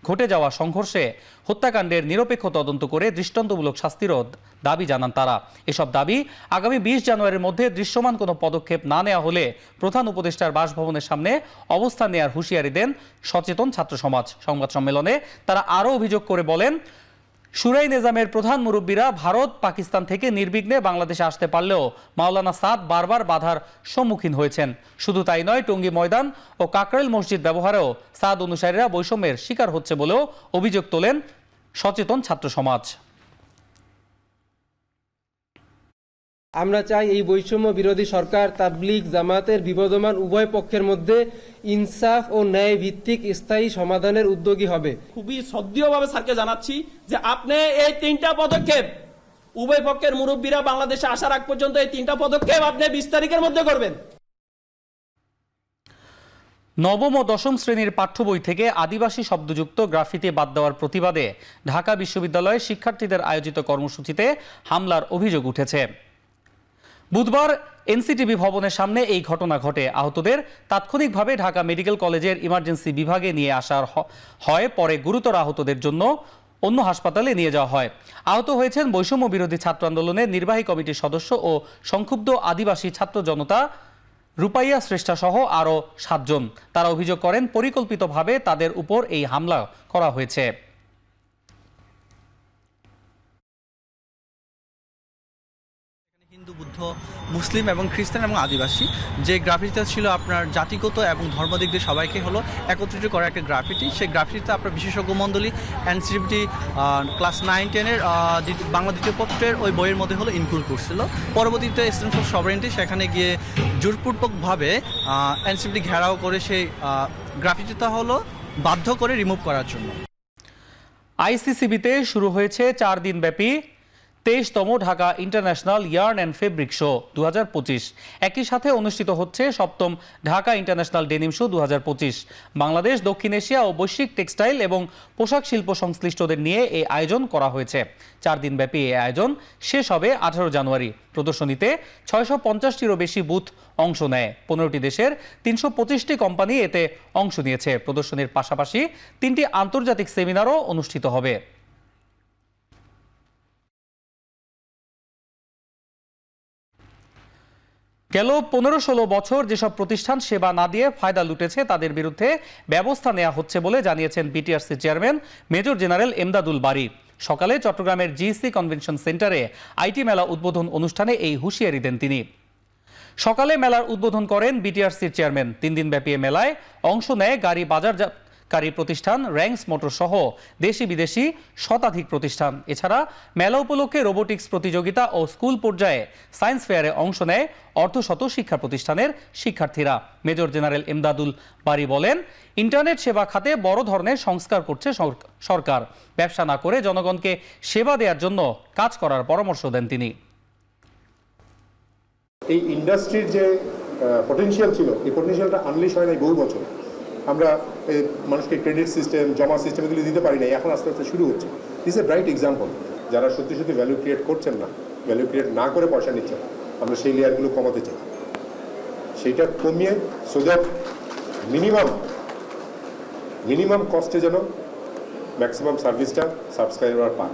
ঘটে যাওয়া সংঘর্ষে হত্যাকাণ্ডের নিরপেক্ষ তদন্ত করে দৃষ্টান্তমূলক শাস্তিরও দাবি জানান তারা। এসব দাবি আগামী 20 জানুয়ারির মধ্যে দৃশ্যমান কোনো পদক্ষেপ না নেওয়া হলে প্রধান উপদেষ্টার বাসভবনের সামনে অবস্থান নেওয়ার হুঁশিয়ারি দেন সচেতন ছাত্র সমাজ। সংবাদ সম্মেলনে তারা আরও অভিযোগ করে বলেন, শুরাই নিজামের প্রধান মুরব্বীরা ভারত, পাকিস্তান থেকে নির্বিঘ্নে বাংলাদেশে আসতে পারলেও মাওলানা সাদ বারবার বাধার সম্মুখীন হয়েছেন। শুধু তাই নয়, টঙ্গী ময়দান ও কাকরাইল মসজিদ ব্যবহারেও সাদ অনুসারীরা বৈষম্যের শিকার হচ্ছে বলেও অভিযোগ তোলেন সচেতন ছাত্র সমাজ। আমরা চাই এই বৈষম্য বিরোধী সরকার তাবলিগ জামাতের বিবদমান উভয় পক্ষের মধ্যে ইনসাফ ও ন্যায় ভিত্তিক স্থায়ী সমাধানের উদ্যোগী হবে। খুবই শ্রদ্ধেয়ভাবে স্যারকে জানাচ্ছি যে আপনি এই 3টা পদক্ষেপ উভয় পক্ষের মুরব্বীরা বাংলাদেশে আসার আগ পর্যন্ত এই 3টা পদক্ষেপ আপনি 20 তারিখের মধ্যে করবেন। নবম ও দশম শ্রেণীর পাঠ্য বই থেকে আদিবাসী শব্দযুক্ত গ্রাফিতি বাদ দেওয়ার প্রতিবাদে ঢাকা বিশ্ববিদ্যালয়ে শিক্ষার্থীদের আয়োজিত কর্মসূচিতে হামলার অভিযোগ উঠেছে। বুধবার এনসিটিভি ভবনের সামনে এই ঘটনা ঘটে। আহতদের তাৎক্ষণিকভাবে ঢাকা মেডিকেল কলেজের ইমার্জেন্সি বিভাগে নিয়ে আসা হয়, পরে গুরুতর আহতদের জন্য অন্য হাসপাতালে নিয়ে যাওয়া হয়। আহত হয়েছেন বৈষম্য বিরোধী ছাত্র আন্দোলনের নির্বাহী কমিটির সদস্য ও সংক্ষুব্ধ আদিবাসী ছাত্র জনতা রূপাইয়া শ্রেষ্ঠা সহ আরও 7 জন। তারা অভিযোগ করেন পরিকল্পিতভাবে তাদের উপর এই হামলা করা হয়েছে। হিন্দু, বুদ্ধ, মুসলিম এবং খ্রিস্টান এবং আদিবাসী যে গ্রাফিটিটা ছিল আপনার জাতিগত এবং ধর্ম দিক দিয়ে সবাইকে হলো একত্রিত করা একটা গ্রাফিটি। সেই গ্রাফিটিতে আপনার বিশেষজ্ঞ মণ্ডলী এনসিটিভি ক্লাস 9-10-এর বাংলা দ্বিতীয় পত্রের ওই বইয়ের মধ্যে হলো ইনক্লুড করছিল। পরবর্তীতে এসেন্স অফ সভারেন্টি সেখানে গিয়ে জোরপূর্বকভাবে এনসিটিভি ঘেরাও করে সেই গ্রাফিটিটা হলো বাধ্য করে রিমুভ করার জন্য। আইসিসিবিতে শুরু হয়েছে 4 দিন ব্যাপী 23তম Dhaka international yarn and fabric show 2025। একই সাথে অনুষ্ঠিত হচ্ছে 7ম Dhaka international denim show 2025। Bangladesh, দক্ষিণ এশিয়া ও বৈশ্বিক টেক্সটাইল এবং পোশাক শিল্প সংশ্লিষ্টদের নিয়ে এই আয়োজন করা হয়েছে। 4 দিন ব্যাপী এই আয়োজন শেষ হবে 18 জানুয়ারি। প্রদর্শনীতে 650টিরও বেশি বুথ অংশ নেয়। 15টি দেশের 325টি কোম্পানি এতে অংশ নিয়েছে। প্রদর্শনীর পাশাপাশি 3টি আন্তর্জাতিক সেমিনারও অনুষ্ঠিত হবে। গেল 15-16 বছর যেসব প্রতিষ্ঠান সেবা না দিয়ে ফায়দা লুটেছে তাদের বিরুদ্ধে ব্যবস্থা নেওয়া হচ্ছে বলে জানিয়েছেন BTRC chairman major general Emdadul Bari. সকালে চট্টগ্রামের জিসি কনভেনশন সেন্টারে আইটি মেলা উদ্বোধন অনুষ্ঠানে এই হুঁশিয়ারি দেন তিনি। সকালে মেলার উদ্বোধন করেন বিটিআরসির চেয়ারম্যান। 3 দিন ব্যাপী মেলায় অংশ নেয় গাড়ি বাজারজাতকারী প্রতিষ্ঠান র্যাঙ্কস মোটর সহ দেশি বিদেশি শতাধিক প্রতিষ্ঠান। এছাড়া মেলা উপলক্ষে রোবোটিক্স প্রতিযোগিতা ও স্কুল পর্যায়ে সায়েন্স ফেয়ারে অংশ নেয় অর্ধশত শিক্ষা প্রতিষ্ঠানের শিক্ষার্থীরা। মেজর জেনারেল এমদাদুল বারী বলেন, ইন্টারনেট সেবা খাতে বড় ধরনের সংস্কার করছে সরকার। ব্যবসা না করে জনগণকে সেবা দেওয়ার জন্য কাজ করার পরামর্শ দেন তিনি। এই ইন্ডাস্ট্রির যে পটেনশিয়াল ছিল, এই পটেনশিয়ালটা আনলিশ হয় নাই বহু বছর। আমরা মানুষকে ক্রেডিট সিস্টেম, জমা সিস্টেম এগুলি দিতে পারি নাই, এখন আস্তে আস্তে শুরু হচ্ছে। This a bright example. যারা সত্যি সত্যি ভ্যালু ক্রিয়েট করছেন না, ভ্যালু ক্রিয়েট না করে পয়সা নিচ্ছেন, আমরা সেই লেয়ারগুলো কমাতে চাই। সেইটা কমিয়ে সো দ্যাট মিনিমাম কস্টে যেন ম্যাক্সিমাম সার্ভিসটা সাবস্ক্রাইবার পান।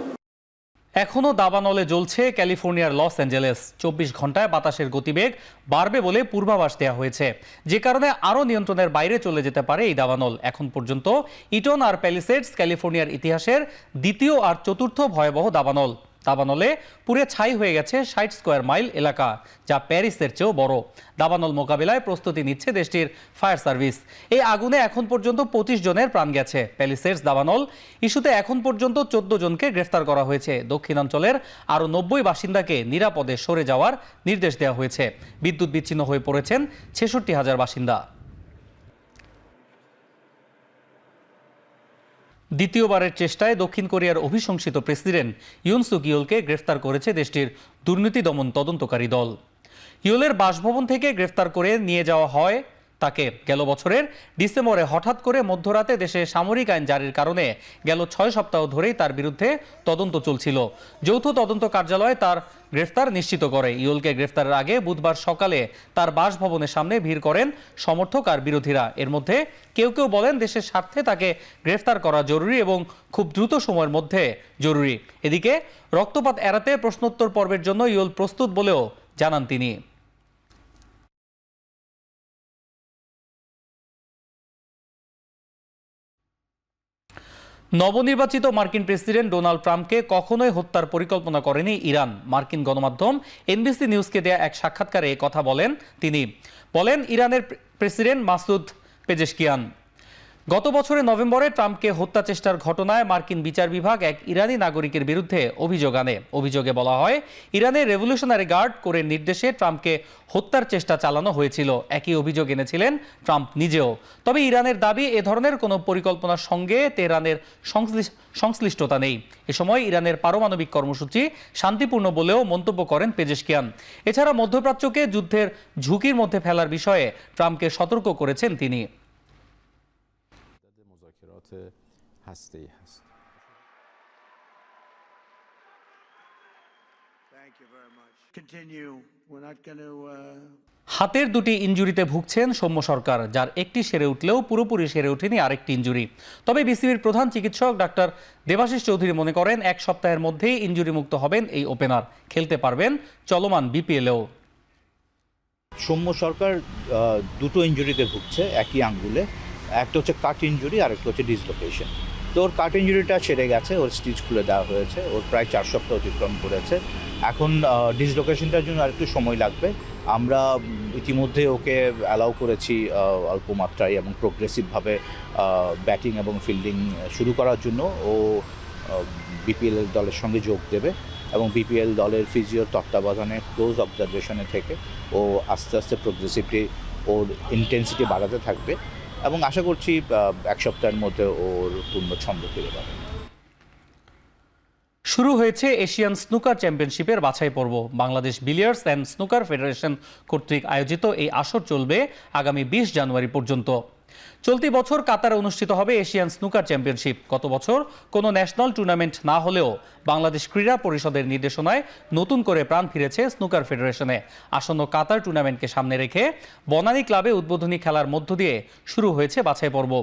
এখনও দাবানলে জ্বলছে ক্যালিফোর্নিয়ার লস অ্যাঞ্জেলেস। 24 ঘন্টায় বাতাসের গতিবেগ বাড়বে বলে পূর্বাভাস দেওয়া হয়েছে, যে কারণে আরও নিয়ন্ত্রণের বাইরে চলে যেতে পারে এই দাবানল। এখন পর্যন্ত ইটন আর প্যালিসেডস ক্যালিফোর্নিয়ার ইতিহাসের দ্বিতীয় আর চতুর্থ ভয়াবহ দাবানল। দাবানলে পুড়ে ছাই হয়ে গেছে 60 স্কয়ার মাইল এলাকা, যা প্যারিসের চেয়েও বড়। দাবানল মোকাবিলায় প্রস্তুতি নিচ্ছে দেশটির ফায়ার সার্ভিস। এই আগুনে এখন পর্যন্ত 25 জনের প্রাণ গেছে। প্যালিসেডস দাবানল ইস্যুতে এখন পর্যন্ত 14 জনকে গ্রেফতার করা হয়েছে। দক্ষিণাঞ্চলের আরও 90 বাসিন্দাকে নিরাপদে সরে যাওয়ার নির্দেশ দেওয়া হয়েছে। বিদ্যুৎ বিচ্ছিন্ন হয়ে পড়েছেন 66,000 বাসিন্দা। দ্বিতীয়বারের চেষ্টায় দক্ষিণ কোরিয়ার অভিশংসিত প্রেসিডেন্ট ইউন সুক ইয়োলকে গ্রেফতার করেছে দেশটির দুর্নীতি দমন তদন্তকারী দল। ইয়োলের বাসভবন থেকে গ্রেফতার করে নিয়ে যাওয়া হয় তাকে। গেল বছরের ডিসেম্বরে হঠাৎ করে মধ্যরাতে দেশে সামরিক আইন জারির কারণে গেল 6 সপ্তাহ ধরেই তার বিরুদ্ধে তদন্ত চলছিল। যৌথ তদন্ত কার্যালয় তার গ্রেফতার নিশ্চিত করে। ইয়োলকে গ্রেফতারের আগে বুধবার সকালে তার বাসভবনের সামনে ভিড় করেন সমর্থক আর বিরোধীরা। এর মধ্যে কেউ কেউ বলেন দেশের স্বার্থে তাকে গ্রেফতার করা জরুরি এবং খুব দ্রুত সময়ের মধ্যে জরুরি। এদিকে রক্তপাত এড়াতে প্রশ্নোত্তর পর্বের জন্য ইয়োল প্রস্তুত বলেও জানান তিনি। নবনির্বাচিত মার্কিন প্রেসিডেন্ট ডোনাল্ড ট্রাম্পকে কখনোই হত্যার পরিকল্পনা করেনি ইরান। মার্কিন গণমাধ্যম এনবিসি নিউজকে দেয়া এক সাক্ষাৎকারে কথা বলেন তিনি। বলেন, ইরানের প্রেসিডেন্ট মাসুদ পেজেশকিয়ান গত বছরের নভেম্বরে ট্রাম্পকে হত্যা চেষ্টার ঘটনায় মার্কিন বিচার বিভাগ এক ইরানি নাগরিকের বিরুদ্ধে অভিযোগ আনে। অভিযোগে বলা হয়, ইরানের রেভলিউশনারি গার্ড কোরের নির্দেশে ট্রাম্পকে হত্যার চেষ্টা চালানো হয়েছিল। একই অভিযোগ এনেছিলেন ট্রাম্প নিজেও। তবে ইরানের দাবি, এ ধরনের কোনো পরিকল্পনার সঙ্গে তেহরানের সংশ্লিষ্টতা নেই। এ সময় ইরানের পারমাণবিক কর্মসূচি শান্তিপূর্ণ বলেও মন্তব্য করেন পেজেশকিয়ান। এছাড়া মধ্যপ্রাচ্যকে যুদ্ধের ঝুঁকির মধ্যে ফেলার বিষয়ে ট্রাম্পকে সতর্ক করেছেন তিনি। هسته‌ای هست. Thank you very much. হাতের দুটি ইনজুরিতে ভুগছেন সৌম্য সরকার, যার একটি সেরে উঠলেও পুরোপুরি সেরে ওঠেনি আরেকটি ইনজুরি। তবে বিসিবির প্রধান চিকিৎসক ডাক্তার দেবাশিস চৌধুরী মনে করেন 1 সপ্তাহের মধ্যেই ইনজুরি মুক্ত হবেন এই ওপেনার, খেলতে পারবেন চলমান বিপিএলেও। সৌম্য সরকার দুটো ইনজুরিতে ভুগছে একই আঙ্গুলে, একটা হচ্ছে কাট ইনজুরি আর একটা হচ্ছে ডিসলোকেশন। তো ওর কাট ইনজুরিটা সেরে গেছে, ওর স্টিচ খুলে দেওয়া হয়েছে, ওর প্রায় 4 সপ্তাহ অতিক্রম করেছে। এখন ডিসলোকেশনটার জন্য আরেকটু সময় লাগবে। আমরা ইতিমধ্যে ওকে অ্যালাউ করেছি অল্প মাত্রায় এবং প্রোগ্রেসিভভাবে ব্যাটিং এবং ফিল্ডিং শুরু করার জন্য। ও বিপিএল দলের সঙ্গে যোগ দেবে এবং বিপিএল দলের ফিজিওর তত্ত্বাবধানে ক্লোজ অবজারভেশনে থেকে ও আস্তে আস্তে প্রোগ্রেসিভলি ওর ইন্টেন্সিটি বাড়াতে থাকবে এবং আশা করছি 1 সপ্তাহের মধ্যে ওর পূর্ণ ছন্দ ফিরে পাবে। শুরু হয়েছে এশিয়ান স্নুকার চ্যাম্পিয়নশিপের বাছাই পর্ব। Bangladesh billiards and snooker federation কর্তৃক আয়োজিত এই আসর চলবে আগামী 20 জানুয়ারি পর্যন্ত। চলতি বছর কাতারে অনুষ্ঠিত হবে এশিয়ান স্নুকার চ্যাম্পিয়নশিপ। গত বছর কোনো ন্যাশনাল টুর্নামেন্ট না হলেও বাংলাদেশ ক্রীড়া পরিষদের নির্দেশনায় নতুন করে প্রাণ ফিরেছে স্নুকার ফেডারেশনে। আসন্ন কাতার টুর্নামেন্টকে সামনে রেখে বনানী ক্লাবে উদ্বোধনী খেলার মধ্য দিয়ে শুরু হয়েছে বাছাই পর্ব।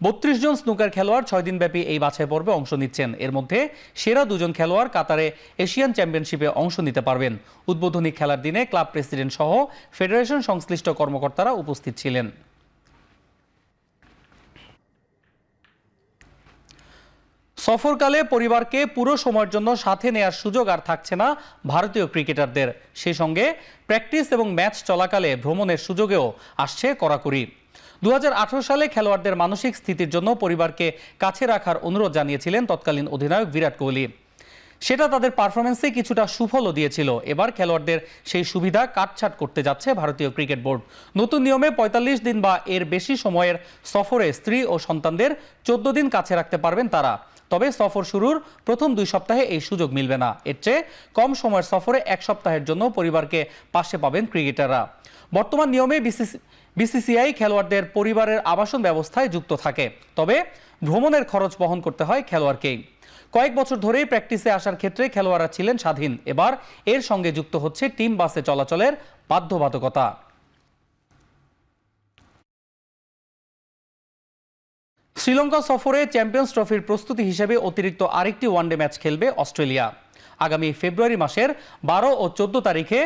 32 জন স্নুকার খেলোয়াড় 6 দিনব্যাপী এই বাছাই পর্বে অংশ নিচ্ছেন। এর মধ্যে সেরা 2 জন খেলোয়াড় কাতারে এশিয়ান চ্যাম্পিয়নশিপে অংশ নিতে পারবেন। উদ্বোধনী খেলার দিনে ক্লাব প্রেসিডেন্ট সহ ফেডারেশন সংশ্লিষ্ট কর্মকর্তারা উপস্থিত ছিলেন। সফরকালে পরিবারকে পুরো সময়ের জন্য সাথে নেয়ার সুযোগ আর থাকছে না ভারতীয় ক্রিকেটারদের। সেই সঙ্গে প্র্যাকটিস এবং ম্যাচ চলাকালে ভ্রমণের সুযোগেও আসছে কড়াকড়ি। 2018 সালে খেলোয়াড়দের মানসিক স্থিতির জন্য পরিবারকে কাছে রাখার অনুরোধ জানিয়েছিলেন তৎকালীন অধিনায়ক বিরাট কোহলি। সেটা তাদের পারফরমেন্সে কিছুটা সুফলও দিয়েছিল। এবার খেলোয়াড়দের সেই সুবিধা কাটছাট করতে যাচ্ছে ভারতীয় ক্রিকেট বোর্ড। নতুন নিয়মে 45 দিন বা এর বেশি সময়ের সফরে স্ত্রী ও সন্তানদের 14 দিন কাছে রাখতে পারবেন তারা। তবে সফর শুরুর প্রথম 2 সপ্তাহে এই সুযোগ মিলবে না। এর চেয়ে কম সময়ের সফরে 1 সপ্তাহের জন্য পরিবারকে পাশে পাবেন ক্রিকেটাররা। বর্তমান নিয়মে বিসিসিআই খেলোয়াড়দের পরিবারের আবাসন ব্যবস্থায় যুক্ত থাকে, তবে ভ্রমণের খরচ বহন করতে হয় খেলোয়াড়কেই। কয়েক বছর ধরেই প্র্যাকটিসে আসার ক্ষেত্রে খেলোয়াড়রা ছিলেন স্বাধীন। এবার এর সঙ্গে যুক্ত হচ্ছে টিম বাসে চলাচলের বাধ্যবাধকতা। শ্রীলঙ্কা সফরে চ্যাম্পিয়ন্স ট্রফির প্রস্তুতি হিসেবে অতিরিক্ত আরেকটি ওয়ানডে ম্যাচ খেলবে অস্ট্রেলিয়া। আগামী ফেব্রুয়ারি মাসের 12 ও 14 তারিখে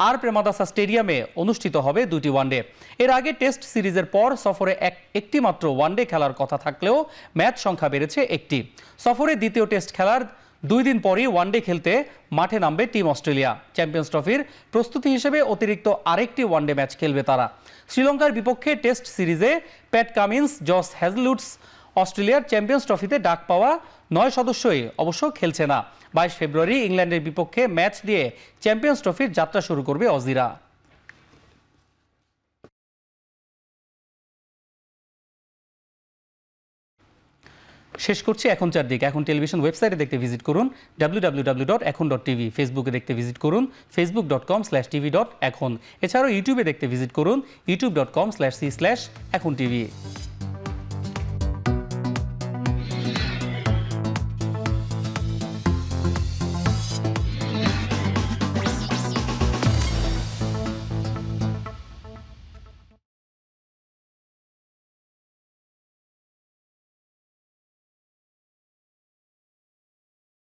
আর প্রেমাদাসা স্টেডিয়ামে অনুষ্ঠিত হবে 2টি ওয়ানডে। এর আগে টেস্ট সিরিজের পর সফরে একটি মাত্র ওয়ানডে খেলার কথা থাকলেও ম্যাচ সংখ্যা বেড়েছে 1টি। সফরে দ্বিতীয় টেস্ট খেলার 2 দিন পরই ওয়ানডে খেলতে মাঠে নামবে টিম অস্ট্রেলিয়া। চ্যাম্পিয়ন্স ট্রফির প্রস্তুতি হিসেবে অতিরিক্ত আরেকটি ওয়ানডে ম্যাচ খেলবে তারা। শ্রীলঙ্কার বিপক্ষে টেস্ট সিরিজে প্যাট কামিন্স, জস হ্যাজলউডস অস্ট্রেলিয়ার চ্যাম্পিয়ন্স ট্রফিতে ডাক পাওয়া 9 সদস্যই অবশ্য খেলছে না। 22 ফেব্রুয়ারি ইংল্যান্ডের বিপক্ষে ম্যাচ দিয়ে চ্যাম্পিয়ন্স ট্রফির যাত্রা শুরু করবে অজিরা। শেষ করছি এখন চারদিক। এখন টেলিভিশন ওয়েবসাইটে দেখতে ভিজিট করুন www.ekhon.tv। ফেসবুকে দেখতে ভিজিট করুন facebook.com/tv.ekhon। এছাড়াও ইউটিউবে দেখতে ভিজিট করুন youtube.com/c/ekhon tv।